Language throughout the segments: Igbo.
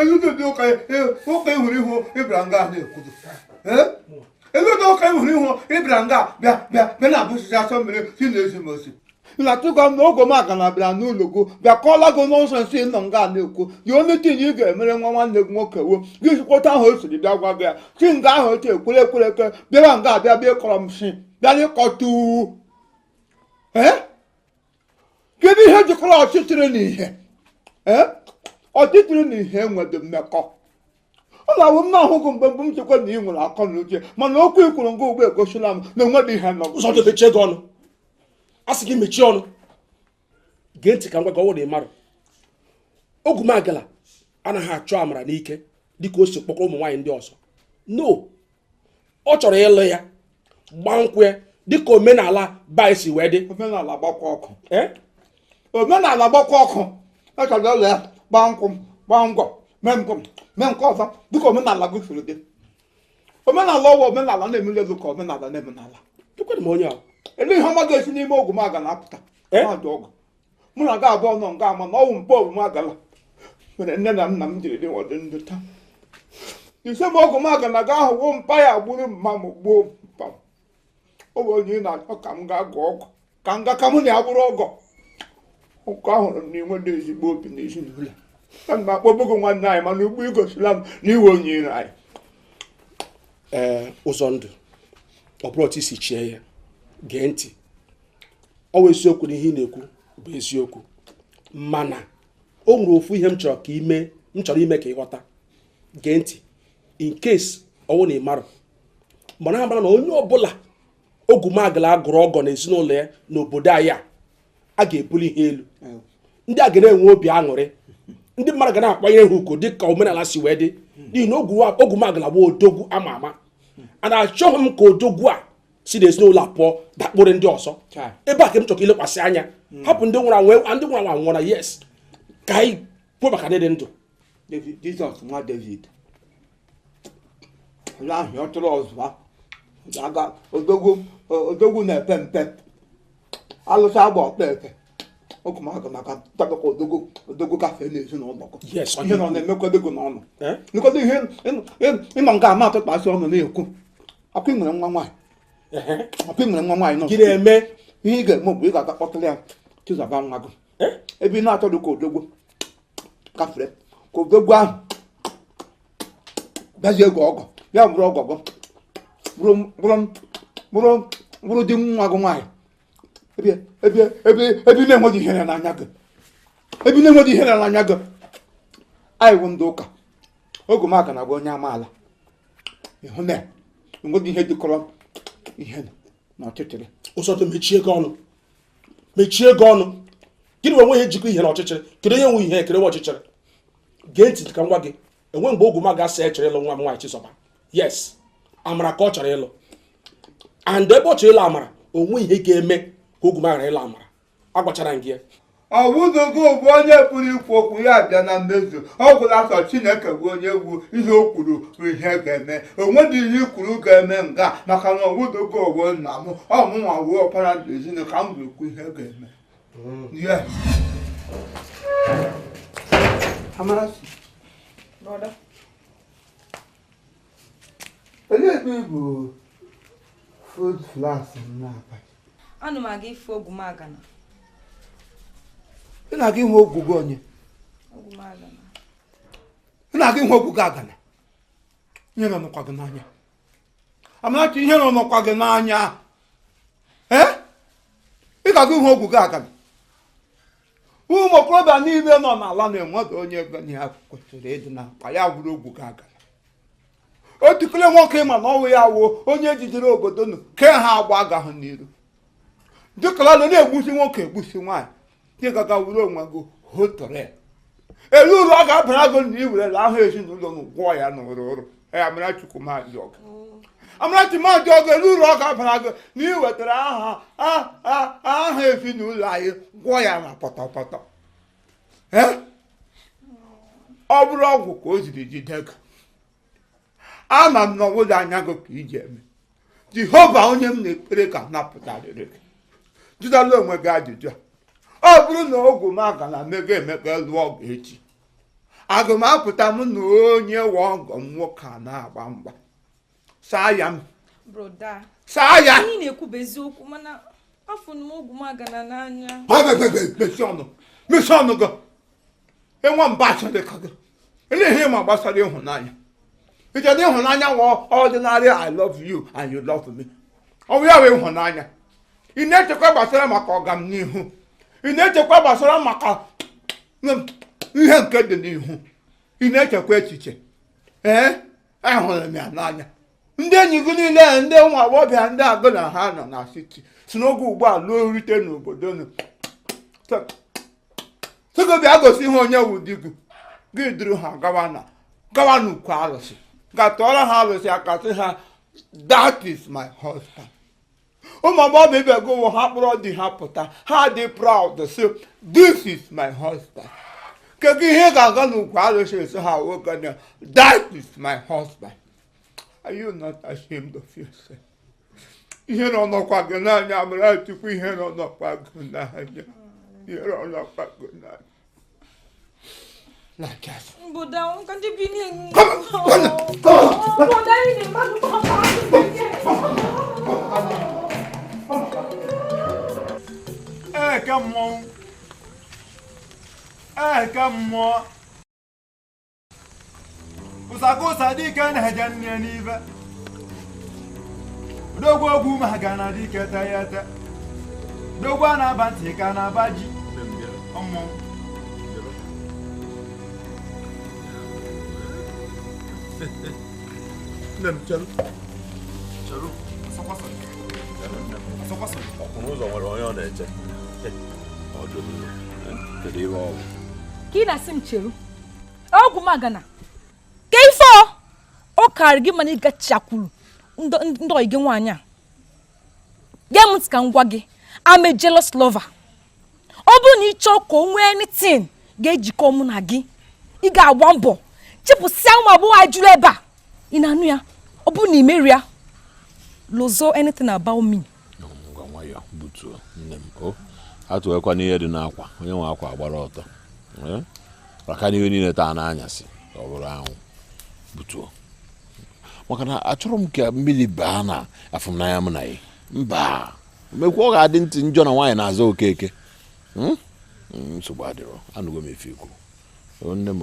eludo ụka ihuru ihu ịbịara nga na-ekwudo eludo ụka ihuru ihu ịbịara nga bịa na-abụsịsị asọ mmiri si na ezimosi na tụkọ m na Ogwumagana bịara n'ụlọ gị bịa kọọla gị nọnsensị nọ nga na-ekwu dị onye tinye ị ga-emere nwa nwanne gị nwoke wo gị sikwota ahụ o siri bịa gwa gị ya si nga ahụ otu ekwerekwere bịara nga abịa bịa kọrọ m si bịara ịkọtu kedu ihe jikọrọ ọchịchịrị na ihe ọchịchịrị na ihe enwede mmekọ ọ na-awụ m na-ahụgụ mgbe m chekwa na ị nwere akọ na uche mana okwu ikwuru nga ugbo egosila m na enwede ihe nọ ụzọ mechie gị ọnụ a sị gị mechie ọnụ gee ntị ka m gwa gị ọwụ na ị marụ Ogwumagana anaghị achọ amara n'ike dịka o si kpọkọrọ ụmụ nwaanyị ndị ọzọ no ọ chọrọ ịlụ ya gbaa nkwụ ya dịka omenala bai si wee dị omenala gbakwa ọkụ omenala gbakwa ọkụ echọrọ ụlọ ya gbaa nkwụ gbaa ngwọ mee nke ọzọ dịka omenala gị siri dị omenala ọwa omenala na-emele elu ka omenala na-emenala ekwere m onye ahụ ele ihe ọma ga-esi n'ime Ogwumagana apụta mmadụ ọgụ mụ na ga abụọ nọ nga ama na ọwụ mpe Ogwumagana mere nne na nna m jiri dị ọdị ndụ taa ise m Ogwumagana ga ahụ wo mpa ya gburu mma m gbuo mpa m ọ bụ onye ị na-achọ ka m gaa gụọ ọgụ ka mụ na ya bụrụ ọgọ ụkọ ahụrụ m n'inwe dị ezigbo obi na ezinụlọ a m akpọbogo nwanne anyị mana ugbu igosila m na iwe onye ire anyị ụzọ ndụ ọ bụrụ otu isi chie ya gee ntị ọ bụ eziokwu na ihe ị na-ekwu bụ eziokwu mana o nwere ofu ihe m chọrọ ime ka ị ghọta gee ntị in case ọwụ na ị marụ mana ha mara na onye ọbụla Ogwumagana gụrụ ọgọ na ezinụlọ ya n'obodo anyị a ga-ebuli ihe elu ndị a ga na-enwe obi aṅụrị ndị mmadụ ga na-akwanyere ha uko dịka omenala si wee dị n'ihi na Ogwumagana bụ odogwu ama ama a na-achọghị m ka odogwu a si n'ezinụlọ pụọ dakpụrụ ndị ọzọ ebe a ka m chọrọ ilekwasị anya hapụ ndị nwụrụ anwụ nwụọ na yes ka anyị kwuo maka ndị dị ndụ Jizọs nwa David ahụ ọ tụrụ ọzọ aga odogwu na-epe mpe alụsa agba ọkpa epe Ogwumagana ka tabaka odogwu gafee n'ezinụlọ ihe nọ na-emekwadego n'ọnụ nkwado ihe ịnọ nga ama atụkpasị ọnụ na-ekwu akwa nwere nwa nwaanyị nọ gịnị eme ihe ị ga-eme bụ ị ga-aga kpọtara ya chụzaba nwa gị ebe ị na-achọdụ ka odogwu gafere ka odogwu ahụ bịazie ego ọgọ ya bụrụ ọgọ gị bụrụ di nwa gị nwaanyị ebe na-enweghị ihere n'anya gị anyị bụ ndị ụka Ogwumagana bụ onye amaala ịhụ na enweghị ihe dịkọrọ ihe na ọchịchịrị ụsọtụ mechie gị ọnụ gịnị bụ enweghị ejikọ ihe na ọchịchịrị kedu onye nwe ihe ekere nwe ọchịchịrị gee ntị ka m gwa gị enwe mgbe Ogwumagana sị chọrọ ịlụ nwa m nwaanyị Chizoba yes amara ka ọ chọrọ ịlụ and ebe ọ chọrọ ịlụ amara onwe ihe ga-eme ka Ogwumagana ịlụ amara agwachara m gị ọwụdogo bụ onye pụrụ ikwu okwu ya bịa na mmezu ọ gwụla asọ Chineke bụ onye wu ihe o kwuru bụ ihe ga-eme onwedị ihe ikwuru ga-eme nga maka na ọwụdogo owo nna m ọmụnwa wuo ọpara ndụ ezinụlọ ka m ga-ekwu ihe ga-eme Amarachi olee ebe ị bụ food flas n'abalị anụ m aga ife Ogwumagana ị na-aga ihe ogwugo onye ị na-aga ihe ogwugo Agana ihe nọ n'ọkwa gị n'anya Amarachi ihe nọ n'ọkwa gị n'anya ị ga-aga ihe ogwugo Agana ụmụ okorobịa niile nọ n'ala na-enweda onye ebe na ya kwesịrị ịdị na akpa ya bụrụ ogwugo Agana o tikere nwoke ma na ọnwụ ya wuo onye jidere obodo nụ ke ha agba agahụ n'iru dịkala na-egbusi nwoke egbusi nwaanyị dị gaga wuru onwe gị hotore elu ụlọ ọ ga-abara gị na iwerela ahụ ezinụlọ n'ụgwọ ya n'ụrụ ọrụ Amarachi maazị ọgụ elu ụlọ ọ ga-abara gị na iwetara aha ezinụlọ anyị gwọ ya na pọtọpọtọ ọ bụrụ ọgwụ ka o ziri jide gị ama m na ọwụda anya gị ka iji eme Jehova onye m na-ekpere ka napụtarịrị gị jụdala onwe gị ajụjụ ọ bụrụ na Ogwumagana mega emeka lụọ ọgụ echi aga m apụta m na onye we ọgọ m nwoke a na-agba mgba saa ya m broda saa ya ihe na-ekwu bụ eziokwu mana afọ m Ogwumagana n'anya mesi ọnụ gị enwe mba achọrọ ka gị ele ihe ma gbasara ịhụnanya ịchọrọ ịhụnanya nwa ordinary I love you and you love me ọ bụ ya wee ịhụnanya ị na-echekwa gbasara maka ọganihu ị na-echekwa gbasara maka ihe nke dị n'ihu ị na-echekwa echiche ahụrụ m ya n'anya ndị enyi gị niile ndị ụmụ agbọghọbịa ndị agụ na ha nọ na siti si n'oge ugbu a lụọ rute n'obodo nụ bịa gosi ihe onye wu di gị gị duru ha gawa n'ukwu alụsị gatụọrọ ha alụsị aka sị ha that is my husband. ụmụ agbọghọbịa ibe gị wụ ha kpụrụ di ha pụta ha dị proud sị this is my husband. Kedu ihe ga-aga n'ukwu alụsị esi ha nwoke na that is my husband. Are you not ashamed of yourself? Ihe nọ n'ọkwa gị n'anya Amarachukwu, ihe nọ n'ọkwa gị n'anya. Ihe nọ n'ọkwa gị n'anya. Like us. Broda, can't you be near me? Come on. Come on. Usakosa dike na hejenne nive. Dogo Ogwumagana dike tayete. Dogo na banti kana baji. Omo. Nem chelu. Asokwaso. Ọkụnụ ụzọ nwere onye ọ na-eche. Kedu ihe ọ bụ? Ka ị na-asị m cheru Ogwumagana ka ife ọ karị gị mana ị gachakwuru ndị ọyị gị nwaanyị a gee m ntị ka m gwa gị I'm a jealous lover. Ọ bụrụ na ị chọọ ka o nwee anything ga-ejikọ mụ na gị ị ga-agba mbọ chịpụsịa ụmụ agbọghọ a juru ebe a ị na-anụ ya ọ bụrụ na ị merie ya lozo anything about me. Ngwa nwayọ butuo nne m atụwekwa n'ihe dị n'akwa onye nwe akwa agbara ọtọ maka n'ihe niile taa n'anyasị ọ bụrụ anwụ butuo maka na achọrọ m ka mmiri baa na afụmnanya m na ya mba mekwa ọ ga-adị ntị njọ na nwaanyị na-aza okeke nsogbu adịrọ anụgo m efe ikwu nne m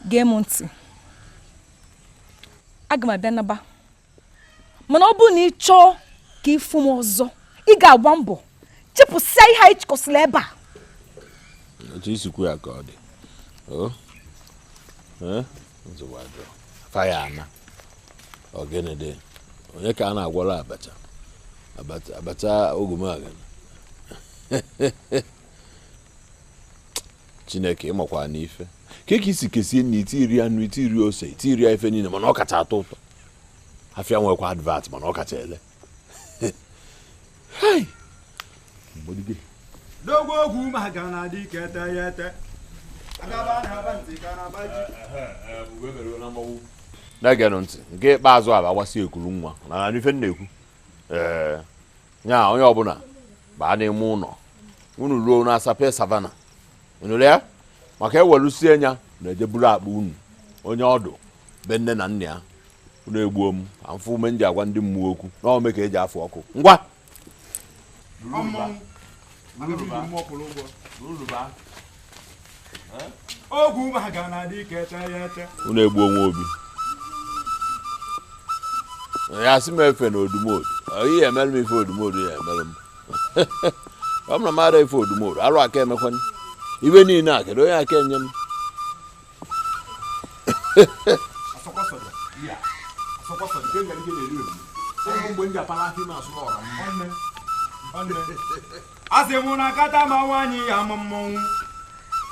gee m ntị aga m abịa naba mana ọ bụrụ na ị chọọ ka ịfụ m ọzọ ị ga-agba mbọ chịpụsịa ihe anyị chịkọsịrị ebe a otu isikwu ya ka ọ dị nsogbu adịrọ faya ana ọgịnịdị onye ka a na-agwọrọ abacha Ogwumagana Chineke ịmakwa n'ife ka isi kesie na iti iri anụ iti iri ose iti iri ife niile mana ọ kacha atọ ụtọ afịa nwekwa advert mana ọ kacha ele Dogo Ogwumagana dike tayete. Agaba na banti kana baji. na-ege ntị nke ikpeazụ a agbasi ekuru nwa na ife na-ekwu nya onye ọbụla baa n'ime ụlọ unu ruo na-asape savana unu ya maka ewelusie nya na-ejeburu akpa unu onye ọdụ be nne na nna ya unu egbuo m amfụ ume nji agwa ndị mmụọ okwu na ome ka eji afụ ọkụ ngwa Ogwumagana dike tayete. unu egbuo nwa obi ya sị m efe na odumodu ihe emelụ m ife odumodu ya emelụ m ọ m na mara ife odumodu arụ aka emekwanye iwe niile a kedu onye aka enye m Asị mụ na kata ma nwaanyị ya ama mmọnwụ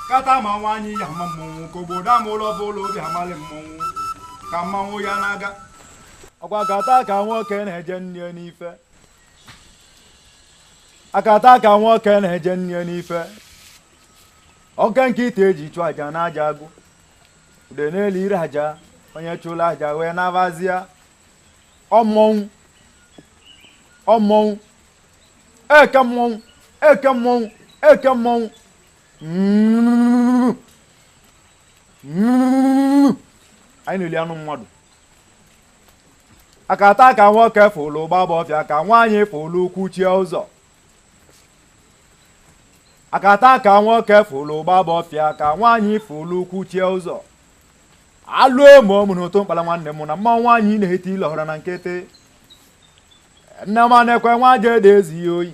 kata ma nwaanyị ya ama mmọnwụ ka obodo amụlọ bụ ụlọ obi amalị mmọnwụ ka mmanwụ ya na-aga ọkwa kata ka nwoke na-eje nne n'ife akata ka nwoke na-eje nne n'ife oke nkịta eji chụ aja na aja agụ ude n'elu ire aja onye chụla aja wee nabazia ọmmọnwụ eke mmọnwụ eke mmọnwụ eke mmọnwụ anyị na-eli anụ mmadụ akata ka nwoke fụlụ gbaba ọfịa ka nwaanyị fụlụ kwuchie ụzọ akata ka nwoke fụlụ gbaba ọfịa ka nwaanyị fụlụ kwuchie ụzọ alụ emo ọmụ n'otu mkpala nwanne m na mma nwaanyị na-eti ile ọhụrụ na nkịtị nne m na-ekwe nwa jede ezi oyi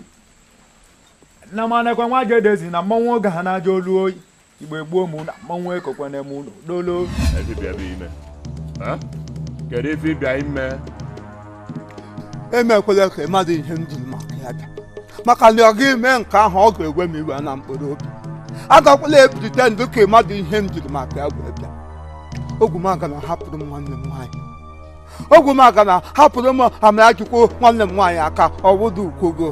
nne m na-ekwe nwa jede ezi na mmanwụ oge ha na-aja olu oyi igbe gbuo m na mmanwụ ekokwene m n'odolo kedu ife ịbịa ime emekwela ka mmadụ ihe m jiri maka ya bịa maka na ọ ga ime nke ahụ ọ ga-egwe m iwe na mkpụrụ obi agakwala ebulite ndụ ka mmadụ ihe m jiri maka ya wee bịa Ogwumagana hapụrụ m nwanne m nwaanyị Ogwumagana hapụrụ m Amarachukwu nwanne m nwaanyị aka ọwụdụ ukwogo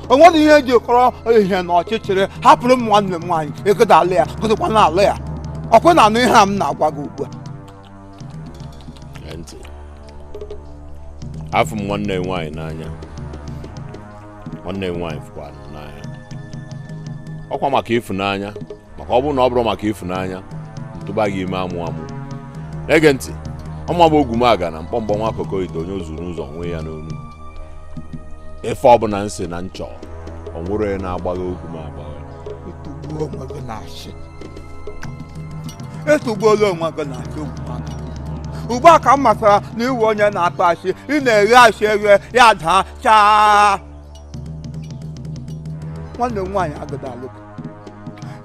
o nwere ihe eji kọrọ ihe na ọchịchịrị hapụrụ m nwanne m nwaanyị egodo ala ya godokwana ala ya ọkwe na anụ ihe a m na-agwa gị ugbu a ntị afọ m nwanne nwaanyị n'anya nwanne nwaanyị fụkwa n'anya ọkwa maka ịfụnanya maka ọ bụrụ na ọ bụrụ maka ịfụnanya ntụba gị ime amụ amụ ege ntị ọma bụ Ogwumagana mkpọmkpọ nwa akụkọ ite onye ozuru n'ụzọ nwe ya n'onu ife ọbụla nsị na nchọ ọ nwụrụ ya na-agbaghị okwu m agbagha etugbuola onwe gị na-achị Ogwumagana ugbu a ka m matara na iwu onye na-atụ achị ị na-eghe achị eghe ya daa chaa nwanne m nwaanyị agada alụka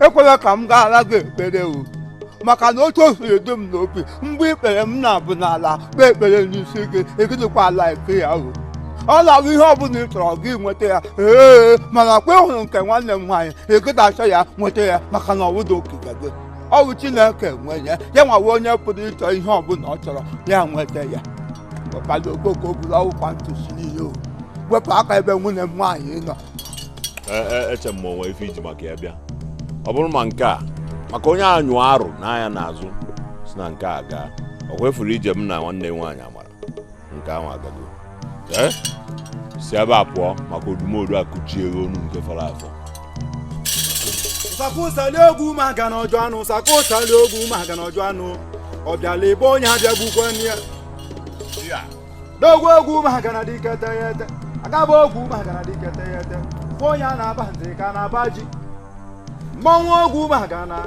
ekwela ka m gaara gị ekpere o maka na otu osu edo m n'obi mgbe ikpere m na-abụ n'ala kpee ekpere n'isi gị egidekwa ala eke ya o ọ na-abụ ihe ọbụla ị chọrọ gị nweta ya mana kwe hụrụ nke nwanne m nwaanyị egodacha ya nweta ya maka na ọwụda okike gị ọ bụ Chineke nwenye ya nwawe onye pụrụ ịchọ ihe ọbụla ọ chọrọ ya nweta ya ọkpala okoko buru ọwụkwa ntụsi n'ihe o wepụ aka ebe nwunye m nwaanyị nọ eche m onwe ife iji maka ya bịa ọ bụrụ ma nke a maka onye anyụ arụ n'anya n'azụ si na nke a gaa ọ kwefuru ije m na nwanne nwaanyị Amara nke ahụ agago si ebe a pụọ maka odumodu akụchie ego onu nke fọrọ afọ sakụsali Ogwumagana ọjọ anụ sakụsali Ogwumagana ọjọ anụ ọ bịala ebe onye abịa gbukwe ya dogo Ogwumagana dikete ya ete agaba Ogwumagana dikete ya ete onye a na-aba ntị ka na-aba ji mmanwụ Ogwumagana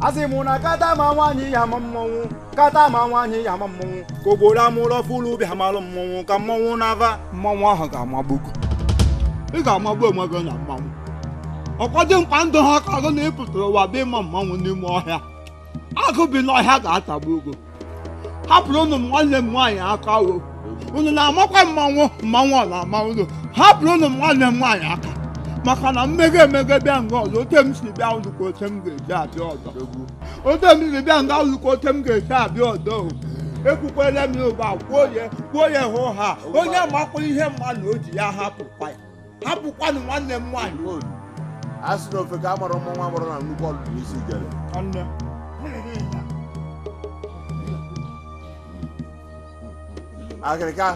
asị mụ na kata ma nwaanyị ya ma mmọnwụ kata ma nwaanyị ya ma mmọnwụ ka obodo amụlọ fụlụ bịa malụ mmọnwụ ka mmọnwụ na-aba mmanwụ ahụ ga-amagbugo ị ga-amagbu onwe gị na mmanwụ ọkwadị mkpa ndụ ha ka gị na ịpụtara ụwa bụ ịma mmanwụ n'ime ọhịa agụ bi n'ọhịa ga-atagbu ogo hapụrụ ụnụ m nwanne m nwaanyị aka o unu na-amakwa mmanwụ ọ na-ama unu hapụrụ ụnụ m nwanne m nwaanyị aka maka na mmege emege bịa nga ọzọ ote m si bịa ụlụ ka ote m ga-eji abịa ọzọ ote m si bịa nga ụlụ ka ote m ga-eji abịa ọzọ ekwukwere m ụba kwuo ya hụ ha onye makwụrụ ihe mmadụ o ji ya hapụkwanụ nwanne m nwaanyị a sị na ofe ka a mara mmọnwụ amụrụ na nnukwu ọlụ n'isi ijere akịrịka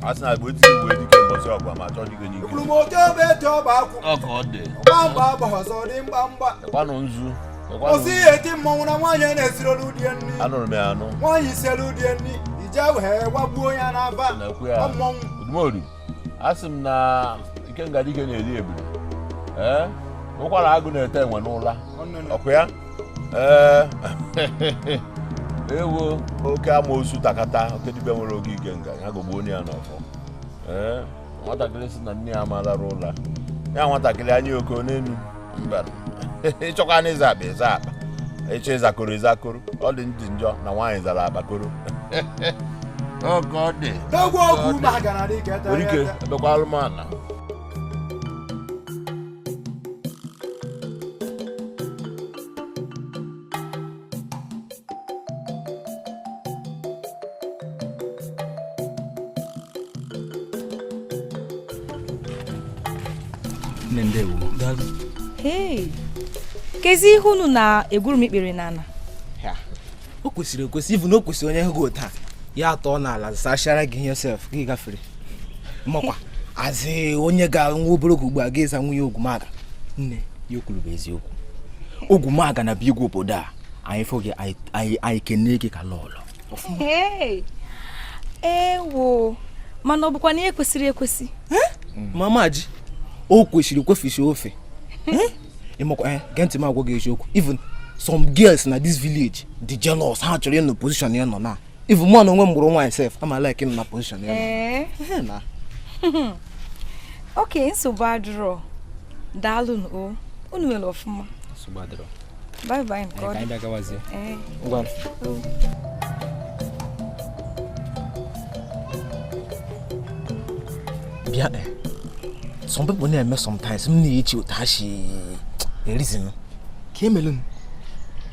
a sị na agba eti uwe dike mbọsị ọgwa ma chọọ dike n'ike ekwanụ nzu osi eti mmọnwụ na nwaanyị na-esiri olu die nri anụrụ m ya anụ nwaanyị isi elu die nri ije wee gbagbuo ya n'aba mmọnwụ odumodu a sị m na ike nga dike na-eri ebiri ụkwara agụ na-ete enwe n'ụla ọkụ ya ewo oke amoosu takata oke dibịa nwere oge ike nga ya gogbuo ya n'ọfọ nwatakịrị si na nne ya amalara ụla ya nwatakịrị anya oko n'elu mba ịchọkwa na ịza akpa ịza akpa ịchọ ịzakoro ịzakoro ọ dị ndị njọ na nwaanyị zara akpakoro oge ọ dị nwere ike ebekwa alụmana Hey, kezi ihe unu na-egwuru m ikpere n'ala? O kwesịrị ekwesị ivu na o kwesịrị onye hụgo taa ya atọ n'ala sachara gị yourself gị gafere makwa azi onye ga nwa obere oge ugbu a ga-eza nwunye Ogwumaga nne ya kwuru bụ eziokwu Ogwumaga na bigwa obodo a anyị fọ gị anyị kene gị ka lọlọ ewo mana ọ bụkwa na ekwesịrị ekwesị mama ji o kwesịrị kwefisi ofe ịmakwa gee ntị m agwa gị eziokwu even some girls na this village dị jealous ha chọrọ ịnọ position ya nọ na even mụ na onwe m gburu nwaanyị sef ama like ịnọ na position ya nọ okay nsogbu adịrọ daalụ o unu nwere ọfụma nsogbu adịrọ bye bye nke ọ dị bịa some people na-eme sometimes m na-eche otu ha si reason ka emelụ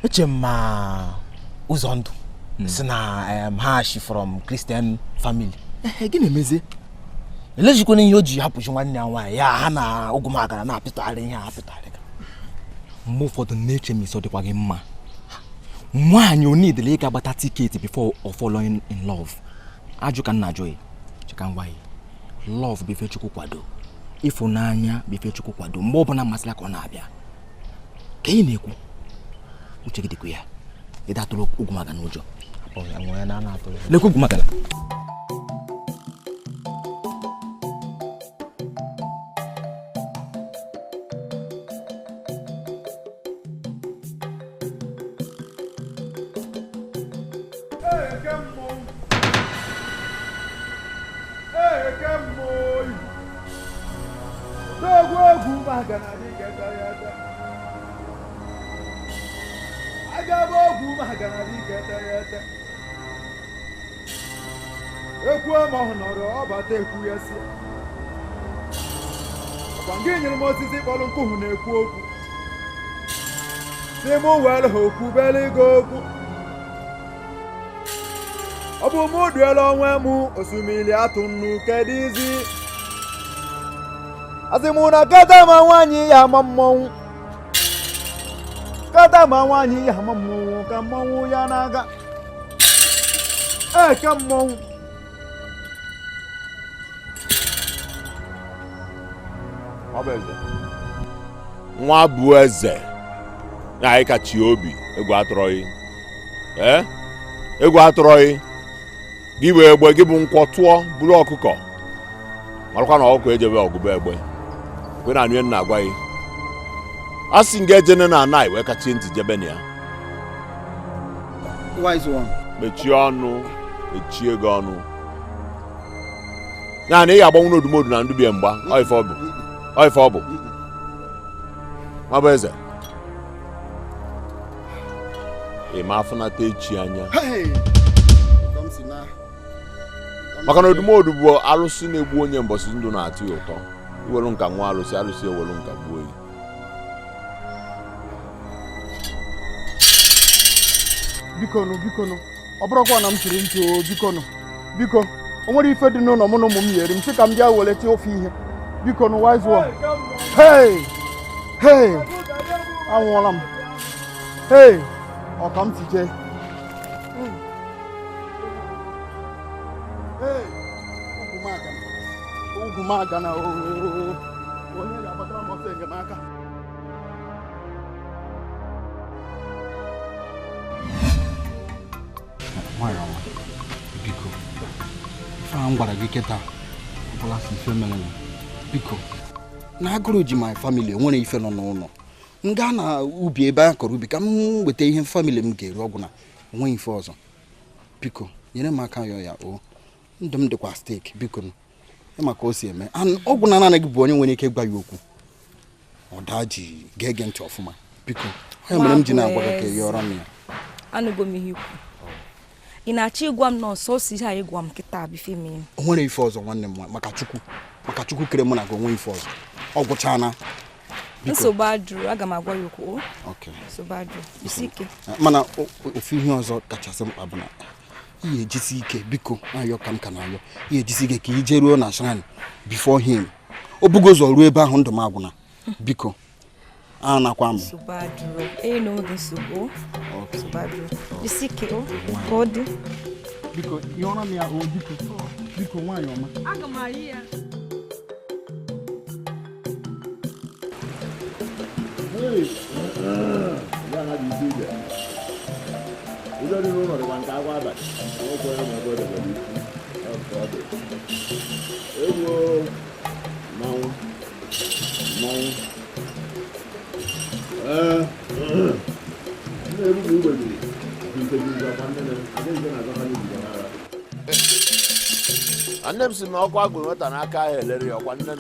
eche ma ụzọ ndụ si na ha shi from Christian family gị na-emezi elejikwana ihe o ji hapụchi nwanne ya nwaanyị ya ha na Ogwumaga na-apịtagharị ihe ha apịtagharị mgbe ụfọdụ na-eche m iso dịkwa gị mma nwaanyị o niile ịga gbata tiketi before of falling in love ajụ ka nna ajụ chika ngwa love bụ ife Chukwu kwado ịfụnanya bụ ife Chukwu kwado mgbe ọ bụla masịla ka ọ na-abịa ka ị na-ekwu uche gị dịkwa ya ịda atụrụ Ogwumaga n'ụjọ lekwa Ogwumaga osisi kpọrọ nkụhụ na-ekwu okwu n'ime ụwere ha okwu bere ịga okwu ọ bụ mụ duela onwe m osimiri atụ nnu kedu izi asị mụ na kata ma nwaanyị ya ama mmọnwụ kata ma nwaanyị ya ama mmọnwụ ka mmọnwụ ya na-aga eke mmọnwụ nwa bụ eze na anyị kachi obi egwu atụrọghị egwu atụrọghị gị bụ egbe gị bụ nkwọ tụọ buru ọkụkọ marakwa na ọkụkọ ejebe ọgụba egbe kwe na anụ nna agwa gị a sị nga ejene na anaghị wee kachie ntị jebe na ya mechie ọnụ mechie gị ọnụ ya na ị ga-agbanwu n'odumodu na ndubie mgba ife ọ bụ nwa bụ eze ị ma afụnata echi anya maka na odumodu bụ alụsị na-egbu onye mbọsị ndụ na-atụ ya ụtọ iwelu nka nwa alụsị ewelu nka gbuo ya bikonu ọ bụrụkwa na m chiri ntị biko o nwere ife dị n'ụlọ mụ na ụmụ m yeri m sị ka m bịa weleta ofe ihe bikonu wise one anwụọla m ọ ka m si jee Ogwumagana onye ga-agbatara m ọsọ enyemaka nwanyị ọma biko ife a m gwara gị kịta ọbụla si ife mere biko na agụrụ ji my family enwere ife nọ n'ụlọ m gaa na ubi ebe a kọrọ ubi ka m weta ihe family m ga-eri ọgwụ na enweghị ife ọzọ biko nyere m aka yọ ya o ndụ m dịkwa steeki biko maka o si eme ọgwụ na anaghị bụ onye nwere ike ịgwa ya okwu ọda ji ga-ege ntị ọfụma biko onye mere m ji na-agwa gị ka yọrọ m ya anụgo m ihe ikwu ị na-achọ ịgwa m n'ọsọ si ha ịgwa m kịta bife mee o nwere ife ọzọ nwanne m maka chukwu kere mụ na gị onwe ife ọzọ ọ gwụchana nsogbu adụrụ aga m agwa ya okwu nsogbu adụrụ isi ike mana ofu ihe ọzọ kachasị mkpa bụ na ihe ejisi ike biko ayọ ka m ka na-ayọ ihe ejisi ike ka ije ruo na shrine before him o bugo ụzọ ruo ebe ahụ ndụ m agwụna biko a nakwa m nsogbu adụrụ n'oge nsogbu nsogbu adụrụ isi ike ka ọ dị biko ihe ọrụ m ya o biko nwaanyị ọma. Aga m ayị ya. Udah di rumah dengan kawan apa? Oh, gue udah beli. Mau. Ini ibu beli. Bisa juga panen. Ada yang nak makan juga. Anda mesti mau aku mata nak kaya dari aku anda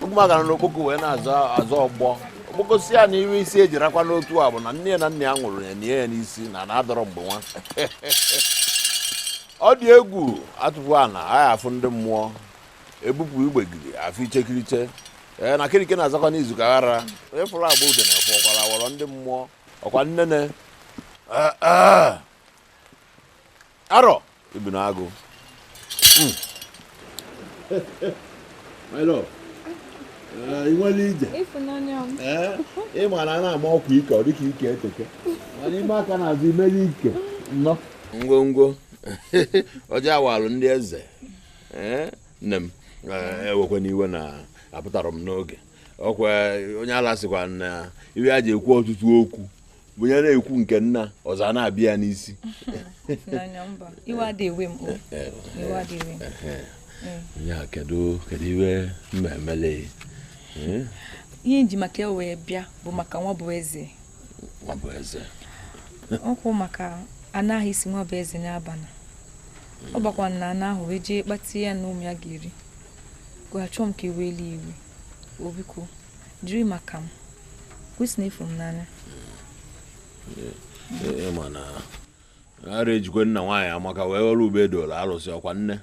Ogwumagana n'okpoko wee na-azọ ọgbọ okpokosi ya na iwe isi ejirakwa n'otu a bụ na nne na nna ya nwụrụ ya nie ya n'isi na na-adọrọ mgbe nwa ọ dị egwu atụfu a na agha afụ ndị mmụọ ebupụ igbegiri afọ ichekiriche na kirike na-azakwa n'izu ka ghara onye fụrụ agba ude na ọkwara awọrọ ndị mmụọ ọkwa nnene arọ ibi na agụ inwere ije ịma na a na-ama ọkwa ike ọ dịka ike eteke mana ime aka na-azụ imere ike nnọọ ngwongwo ọjọọ awalụ ndị eze nne m ewekwe n'iwe na apụtara m n'oge ọkwa onye ala sịkwa na iwe ya ji ekwu ọtụtụ okwu bụ ya na-ekwu nke nna ọzọ na-abịa ya n'isi ya kedu iwe mmemele ihe nji maka wee bịa bụ maka nwa bụ eze ọkwụ maka anaghị isi nwa bụ eze n'abalị ọ gbakwa na ana ahụ wee jee kpati ya na ụmụ ya ga-eri gwachọọ m ka eweli iwe obiko jiri maka m kwesị na efu m n'anya ịma na ara ejikwe nna nwaanyị amaka wee ọrụ ube edola alụsị ọkwa nne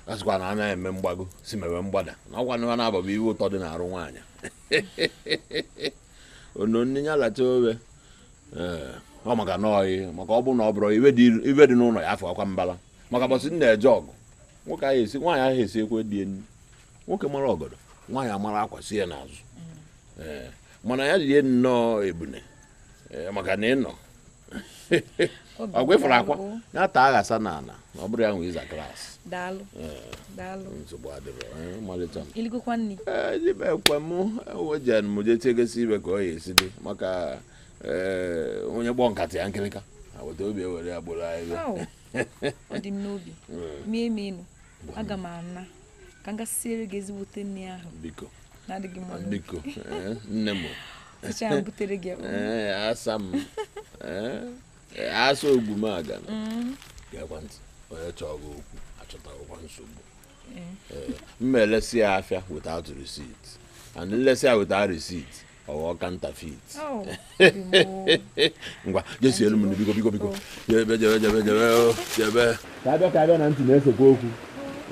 asịkwa na anaghị eme mgbago si mewe mgbada na ọkwa nwa na-ababa iwe ụtọ dị n'arụ nwaanyị ono nne ya lacha obe ọ maka na ọyị maka ọ bụ na ọ bụrụ iwe dị n'ụlọ ya afọ akwa mbala maka bọsị nna eje ọgụ nwoke ahụ esi nwaanyị ahụ esi ekwe dị enyi nwoke mara ọgọdọ nwaanyị amara akwa si ya n'azụ mana ya dị nnọọ ebune maka na ịnọ ọgwụ ịfụrụ akwa ya taa aghasa n'ala na ọ bụrụ ya nwe ịza klaasị daalụ nsogbu adịrọ malite iligokwa nni ibe ekwe m ewejen m jee tiegesi ibe ka ọ ya esi dị maka onye gbọ nkata ya nkịrịka weta obi ewere ya gboro ahịrịa ọ dị m n'obi mie enu aga m ana ka m gasịrị gị ezigbote nne ahụ biko na-adịghị mma biko nne m ticha butere gị asa m asa Ogwumagana ga-ekwentị onye chọọ gị okwu achọtaghịkwa nsogbu mma elesi ya afịa without receipt and nlesi ya without receipt ọghọ counterfeit ngwa jesi elu m biko jebe ka abịa na ntị na-esekwa okwu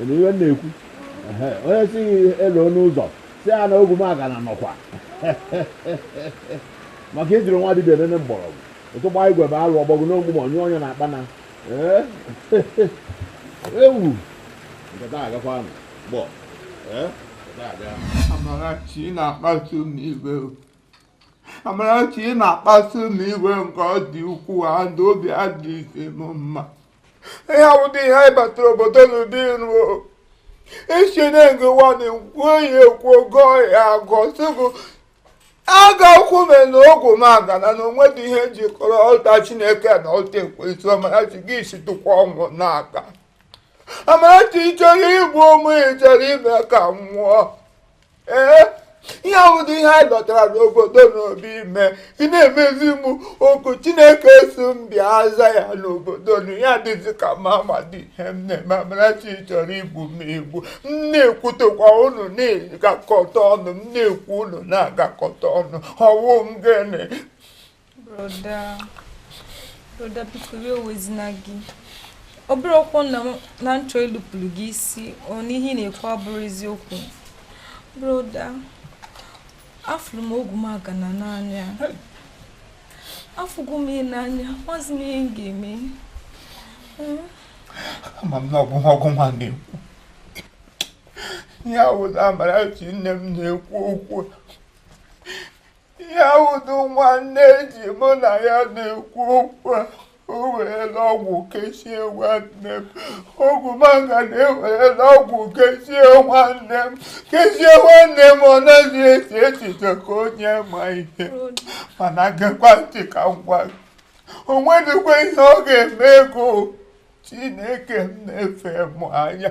ena iwe na-ekwu onye si elu n'ụzọ si ya na Ogwumagana nọkwa maka ejiri nwa dibịa nene mgbọrọgwụ otu gbaa igwe bụ alụ ọgbọgụ n'ogwu ma onye onye na-akpa na ewu nkata agakwa nụ gbọ Amarachi na-akpasu m iwe Amarachi na-akpasu m iwe nke ọ dị ukwuu andụ obi adịghị m mma ihe awụdị ihe anyị batara obodo n'ụdị nruo ichenye gị nwanne kwuo ya ekwu ogo ya agọsịgụ agakwu me na Ogwumagana na onwe dị ihe njikọrọ ọta Chineke na ọta ekwensu Amarachi gị situkwa ọnwụ n'aka Amarachi chọrọ igbu ụmụ ị chọrọ ime ka nwụọ ihe awụdị ihe anyị lọtara n'obodo n'obi ime ị na-emezi m okwu Chineke so m bịa aza ya n'obodo na ya dịzi ka mama dị ihe m na-eme Amarachi chọrọ igbu m igbu m na-ekwutekwa unu na-agakọta ọnụ m na-ekwu unu na-agakọta ọnụ ọwụ m gịnị broda biko iwe owezina gị ọ bụrụ okwu na nchọ ilupụrụ gị isi ọ n'ihe ị na-ekwu abụrụ eziokwu broda afụrụ m Ogwumagana n'anya afụgo m ihe n'anya mazi m ihe m ga-eme ama m na ọgwụ nwa na-ekwu ihe awụda Amarachi nne m na-ekwu okwu ya wụdụ nwanne ji mụ na ya na-ekwu okwu a. O werela ọgwụ kechie nwanne m. Ogwumagana ewerela ọgwụ kechie nwanne m. Kechie nwanne m, ọ naghị eche echiche ka onye ma ihe. Mana gekwa ntị ka m gwa gị. O nwedịkwa ihe ọ ga-eme ego. Chineke m na-efe m anya.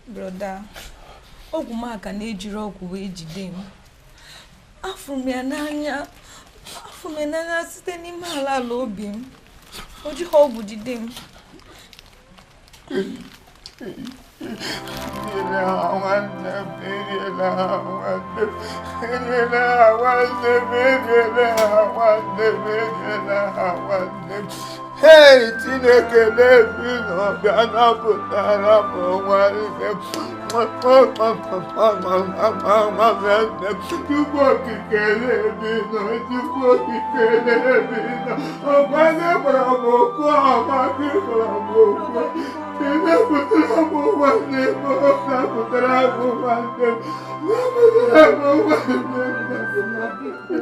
Broda, Ogwumagana ejiri ọgwụ wee jide m. Afụrụ m ya n'anya site n'ime ala obi m. O jighị ọgwụ jide m. Hey, Chineke na-ebi n'ọbịa napụtara m nwanne m. Chukwu okike na-ebi nọ, Chukwu okike na-ebi nọ. Ọgwanye gbara m okwu ọmaka gbara m okwu. Napụtara m nwanne m, napụtara m nwanne m, napụtara m nwanne m.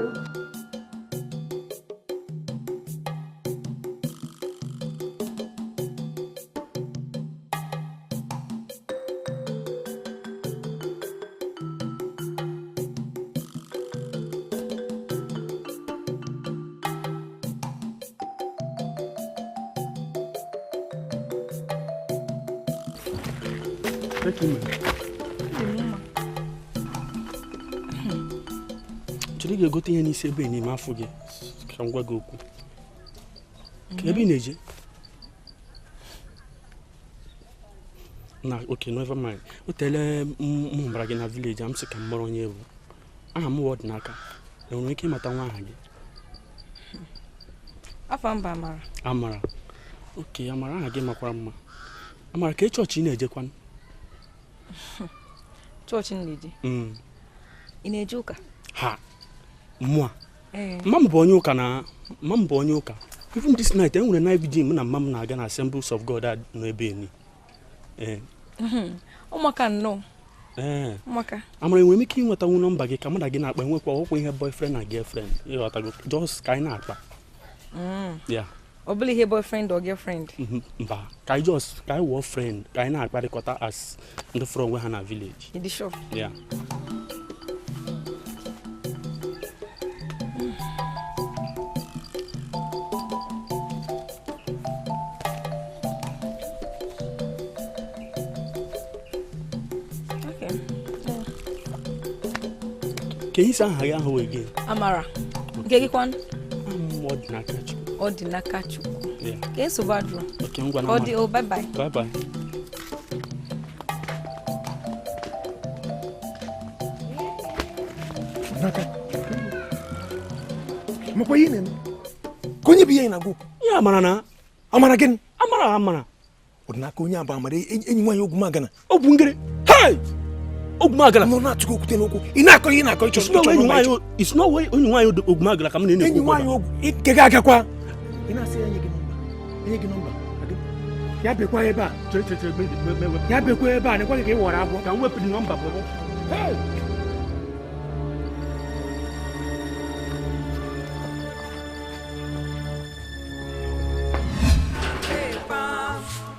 Chọrọ ị ga-egote ihe n'isi ebe n'ime afọ gị ka m gwa gị okwu. Ka ebe ị na-eje? Na okay, never mind. O tele m bara gị na village am sị ka m mara onye bụ. Aha m wọd n'aka. Enwere ike ịmata nwa aha gị? Afa mba Amara. Amara. Okay, Amara aha gị makwara mma. Amara, ka chọọchị ị na-ejekwanụ? Chọọchị na-eje? Ị na-eje ụka? Ha. Mwa. Mama bụ onye ụka na mama bụ onye ụka. Even this night, enwere night vigil m na mama na-aga na Assemblies of God no ebe ni. Ụmụaka nnọọ. Ụmụaka. Amara, enwere m ike ịnweta nwụ nọmba gị ka mụ na gị na-akpa enwekwa ọkwa ihe boyfriend na girlfriend. Ịghọtago, just ka anyị na-akpa. Yeah. Ọ bụla ihe boyfriend or girlfriend? Mba, ka anyị wụọ friend, ka anyị na-akparịkọta as ndị fọrọ onwe ha na village. Ịdị sure? Yeah. Ka isi aha gị ahụ again? Amara. Nke gị kwan? Ọ dị n'aka Chukwu. Ọ dị n'aka Chukwu. Ka nsogbu adụrụ. Okay, ngwa na Ọ dị, bye bye. Bye bye. Naka. Makwa yini no? Konye biye na go. Ya Amara na. Amara gịnị? Amara. Odinaka onye aba Amara enyi nwaanyị Ogwumagana. Ogwu ngere. Hey! Ogwumagana. No na tuko okwute n'okwu. Ị na-akọ ihe na-akọ ịchọ. It's no way onye nwaanyị Ogwumagana ka m na-ekwu. Enyi nwaanyị Ogwu ike ga-agakwa. Ị na-asị enyi gị nọmba. Enyi gị nọmba. Ya bekwa ebe a. Ya bekwa ebe a, nekwa ka ị wọrọ abụọ ka m wepụ nọmba bụrụ. Hey!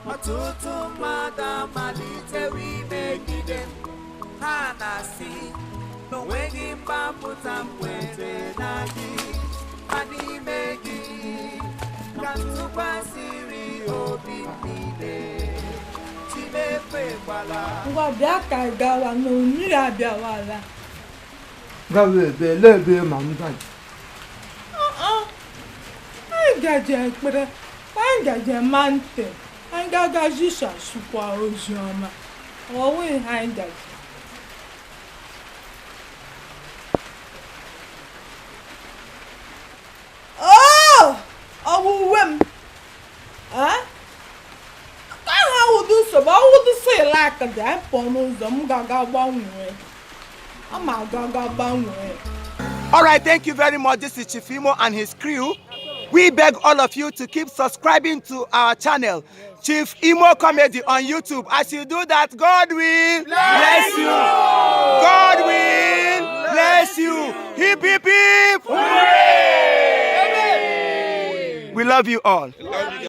Ọtụtụ mmadụ amalitewo imegide ha na-asị na onweghị mgbapụta nwere na gị ma n'ime gị ka m tụkwasịrị obi niile Chinekwekwala. Ngwa bịa ka gawa na mmiri abịawala. Gawa ebe lebe ma m gaji. Anyị gaje ekpere, anyị gaje ma ntị. Anyị ga-agaji shashukwa ozi ọma. Ọwụ ihe anyị gaji. Ọ bụ uwe m. Ka ha wụdụ nsogbu, ọ wụdụ sịlị aka dị anyị pụọ n'ụzọ m ga-aga gbanwee. Ama aga gbanwee. All right, thank you very much. This is Chief Imo and his crew. We beg all of you to keep subscribing to our channel, Chief Imo Comedy on YouTube. As you do that, God will bless you. God will bless you. Hip, hip, hip. Hooray! We love you all.